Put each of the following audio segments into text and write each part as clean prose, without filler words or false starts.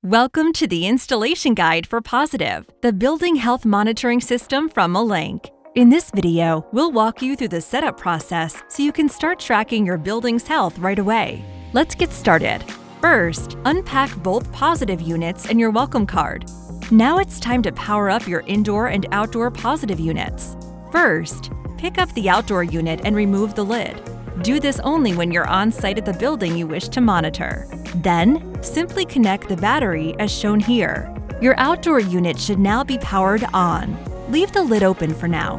Welcome to the installation guide for PositiV, the building health monitoring system from Link. In this video, we'll walk you through the setup process so you can start tracking your building's health right away. Let's get started. First, unpack both PositiV units and your welcome card. Now it's time to power up your indoor and outdoor PositiV units. First, pick up the outdoor unit and remove the lid. Do this only when you're on site at the building you wish to monitor. Then, simply connect the battery as shown here. Your outdoor unit should now be powered on. Leave the lid open for now.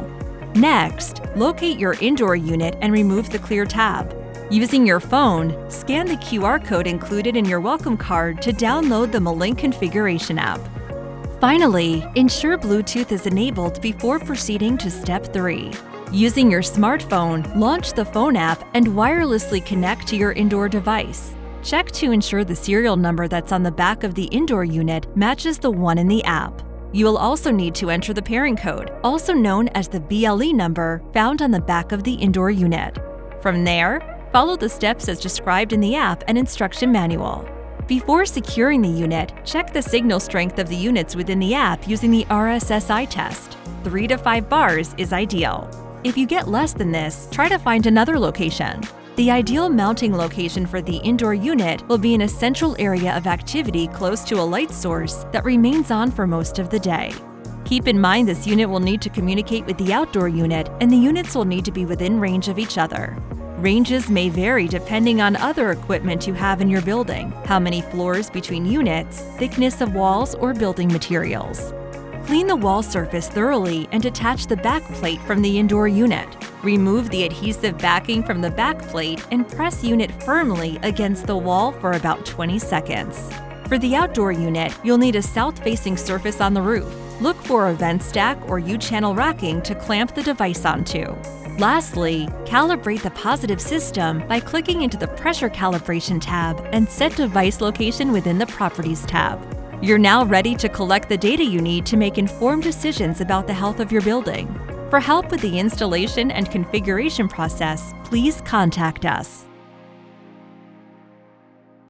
Next, locate your indoor unit and remove the clear tab. Using your phone, scan the QR code included in your welcome card to download the Link configuration app. Finally, ensure Bluetooth is enabled before proceeding to step 3. Using your smartphone, launch the phone app and wirelessly connect to your indoor device. Check to ensure the serial number that's on the back of the indoor unit matches the one in the app. You will also need to enter the pairing code, also known as the BLE number, found on the back of the indoor unit. From there, follow the steps as described in the app and instruction manual. Before securing the unit, check the signal strength of the units within the app using the RSSI test. 3 to 5 bars is ideal. If you get less than this, try to find another location. The ideal mounting location for the indoor unit will be in a central area of activity close to a light source that remains on for most of the day. Keep in mind this unit will need to communicate with the outdoor unit, and the units will need to be within range of each other. Ranges may vary depending on other equipment you have in your building, how many floors between units, thickness of walls, or building materials. Clean the wall surface thoroughly and detach the back plate from the indoor unit. Remove the adhesive backing from the back plate and press unit firmly against the wall for about 20 seconds. For the outdoor unit, you'll need a south-facing surface on the roof. Look for a vent stack or U-channel racking to clamp the device onto. Lastly, calibrate the PositiV system by clicking into the Pressure Calibration tab and set device location within the Properties tab. You're now ready to collect the data you need to make informed decisions about the health of your building. For help with the installation and configuration process, please contact us.